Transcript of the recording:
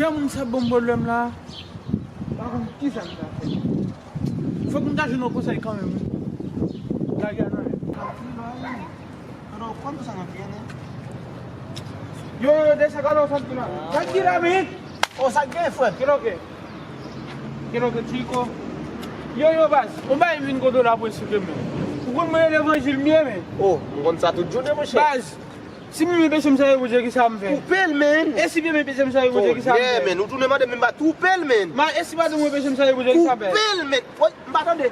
J'aime ce bon problème là. Par contre, qui ça me fait? Faut qu'on tâche nos conseils quand même. Là, il y a Alors, quanto sangat yan eh? Yo, desa kalau satu lah. Jangan ramit. Oh, sakit fuat. Kira ke chico. Yo, bas. Umba invin ko do la po sikeme. Ukon mo l'évangile mieux mais. Oh, ngon satu june mo siya. Bas. Si mi besem sa yo je ki sa mfe. Tupel men. E si bi me besem sa yo je ki sa mfe. Yeah men, utu ne ma de men ba tupel men. Ma e si ba de mo besem sa yo je ki sa mfe. Tupel men. Oi, mba tande.